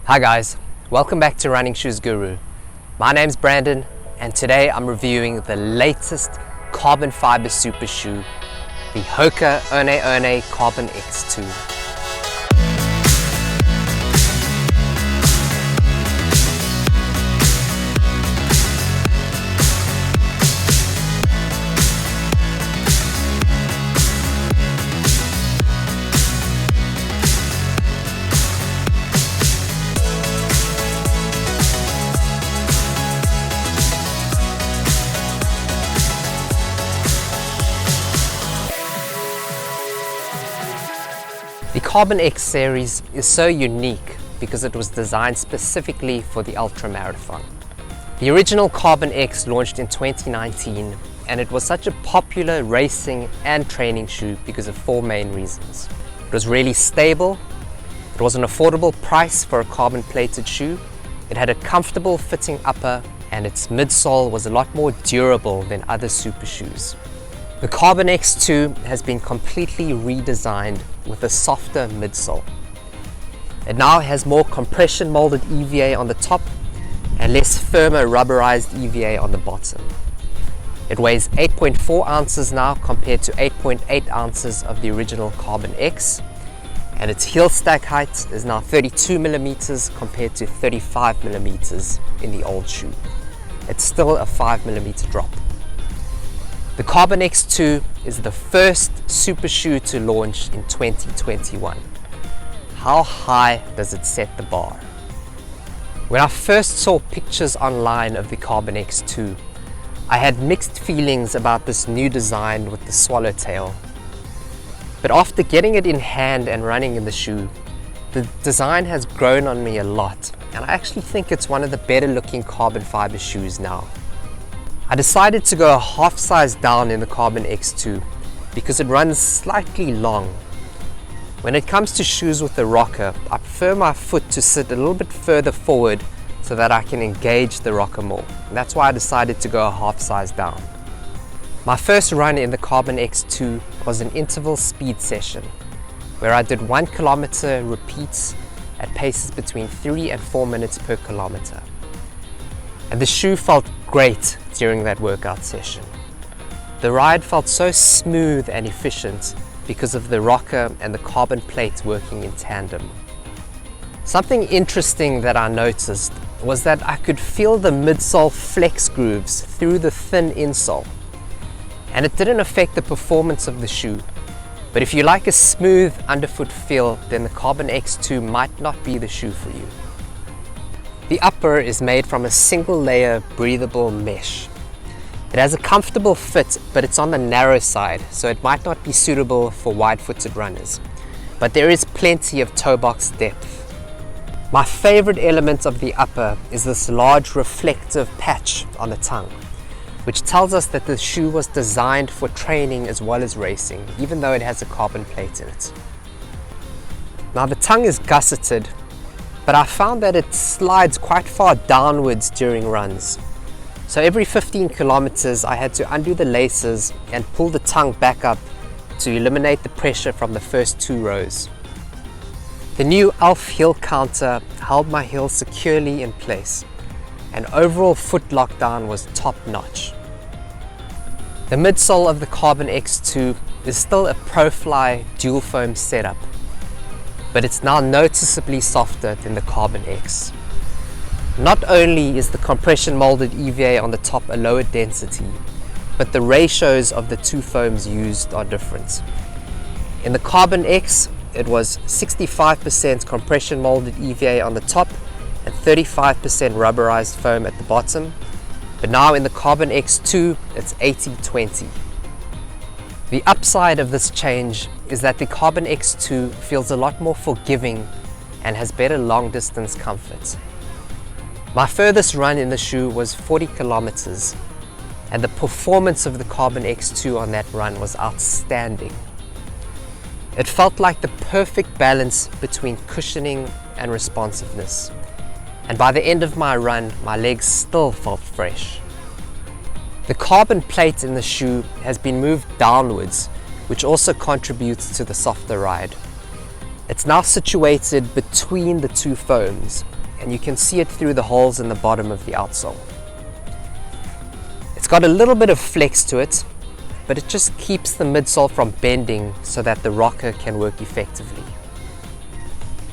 Hi guys, welcome back to Running Shoes Guru. My name's Brandon and today I'm reviewing the latest carbon fiber super shoe, the Hoka Carbon X2. The Carbon X series is so unique because it was designed specifically for the ultramarathon. The original Carbon X launched in 2019 and it was such a popular racing and training shoe because of four main reasons. It was really stable, it was an affordable price for a carbon plated shoe, it had a comfortable fitting upper, and its midsole was a lot more durable than other super shoes. The Carbon X2 has been completely redesigned with a softer midsole. It now has more compression molded EVA on the top and less firmer rubberized EVA on the bottom. It weighs 8.4 ounces now compared to 8.8 ounces of the original Carbon X, and its heel stack height is now 32 millimeters compared to 35 millimeters in the old shoe. It's still a 5 millimeter drop. The Carbon X2 is the first super shoe to launch in 2021. How high does it set the bar? When I first saw pictures online of the Carbon X2, I had mixed feelings about this new design with the swallowtail. But after getting it in hand and running in the shoe, the design has grown on me a lot, and I actually think it's one of the better looking carbon fiber shoes now. I decided to go a half size down in the Carbon X2 because it runs slightly long. When it comes to shoes with a rocker, I prefer my foot to sit a little bit further forward so that I can engage the rocker more. And that's why I decided to go a half size down. My first run in the Carbon X2 was an interval speed session where I did 1 kilometer repeats at paces between 3 and 4 minutes per kilometer. And the shoe felt great during that workout session. The ride felt so smooth and efficient because of the rocker and the carbon plate working in tandem. Something interesting that I noticed was that I could feel the midsole flex grooves through the thin insole. And it didn't affect the performance of the shoe. But if you like a smooth underfoot feel, then the Carbon X2 might not be the shoe for you. The upper is made from a single layer breathable mesh. It has a comfortable fit, but it's on the narrow side, so it might not be suitable for wide-footed runners. But there is plenty of toe box depth. My favorite element of the upper is this large reflective patch on the tongue, which tells us that the shoe was designed for training as well as racing, even though it has a carbon plate in it. Now the tongue is gusseted, but I found that it slides quite far downwards during runs. So every 15 kilometers I had to undo the laces and pull the tongue back up to eliminate the pressure from the first 2 rows. The new ELF heel counter held my heel securely in place, and overall foot lockdown was top notch. The midsole of the Carbon X2 is still a ProFly dual foam setup, but it's now noticeably softer than the Carbon X. Not only is the compression molded EVA on the top a lower density, but the ratios of the two foams used are different. In the Carbon X, it was 65% compression molded EVA on the top and 35% rubberized foam at the bottom, but now in the Carbon X2, it's 80-20. The upside of this change is that the Carbon X2 feels a lot more forgiving and has better long distance comfort. My furthest run in the shoe was 40 kilometers, and the performance of the Carbon X2 on that run was outstanding. It felt like the perfect balance between cushioning and responsiveness, and by the end of my run, my legs still felt fresh. The carbon plate in the shoe has been moved downwards, which also contributes to the softer ride. It's now situated between the two foams, and you can see it through the holes in the bottom of the outsole. It's got a little bit of flex to it, but it just keeps the midsole from bending so that the rocker can work effectively.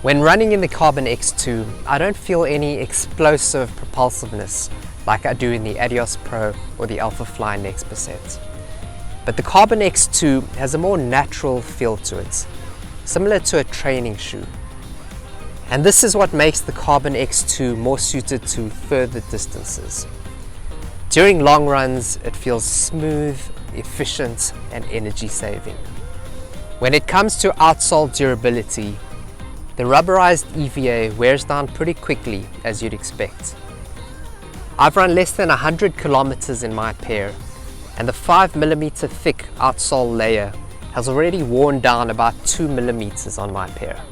When running in the Carbon X2, I don't feel any explosive propulsiveness like I do in the Adios Pro or the Alpha Fly Next Percent. But the Carbon X2 has a more natural feel to it, similar to a training shoe. And this is what makes the Carbon X2 more suited to further distances. During long runs, it feels smooth, efficient, and energy saving. When it comes to outsole durability, the rubberized EVA wears down pretty quickly, as you'd expect. I've run less than 100 kilometers in my pair, and the 5mm thick outsole layer has already worn down about 2mm on my pair.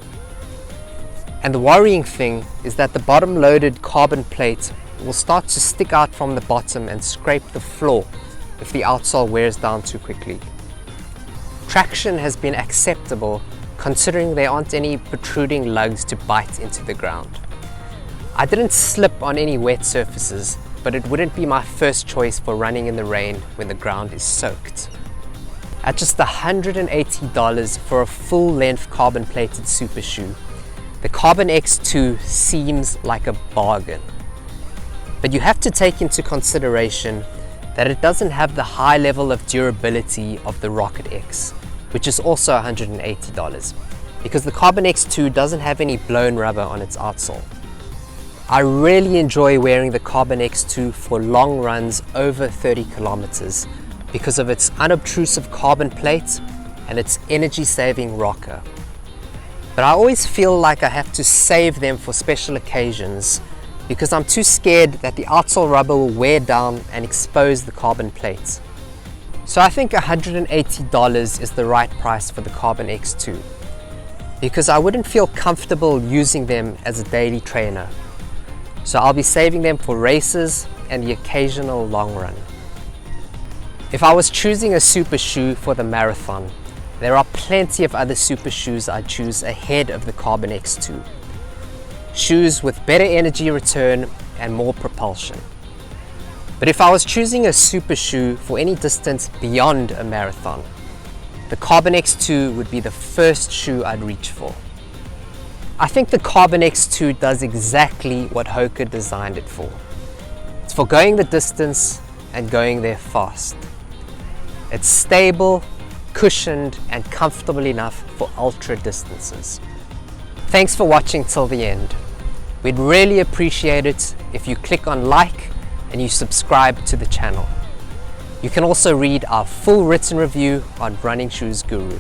And the worrying thing is that the bottom loaded carbon plate will start to stick out from the bottom and scrape the floor if the outsole wears down too quickly. Traction has been acceptable considering there aren't any protruding lugs to bite into the ground. I didn't slip on any wet surfaces, but it wouldn't be my first choice for running in the rain when the ground is soaked. At just $180 for a full-length carbon-plated super shoe, the Carbon X2 seems like a bargain. But you have to take into consideration that it doesn't have the high level of durability of the Rocket X, which is also $180, because the Carbon X2 doesn't have any blown rubber on its outsole. I really enjoy wearing the Carbon X2 for long runs over 30 kilometers because of its unobtrusive carbon plate and its energy-saving rocker. But I always feel like I have to save them for special occasions because I'm too scared that the outsole rubber will wear down and expose the carbon plate. So I think $180 is the right price for the Carbon X2 because I wouldn't feel comfortable using them as a daily trainer. So I'll be saving them for races and the occasional long run. If I was choosing a super shoe for the marathon, there are plenty of other super shoes I'd choose ahead of the Carbon X2. Shoes with better energy return and more propulsion. But if I was choosing a super shoe for any distance beyond a marathon, the Carbon X2 would be the first shoe I'd reach for. I think the Carbon X2 does exactly what Hoka designed it for. It's for going the distance and going there fast. It's stable, cushioned, and comfortable enough for ultra distances. Thanks for watching till the end. We'd really appreciate it if you click on like and you subscribe to the channel. You can also read our full written review on Running Shoes Guru.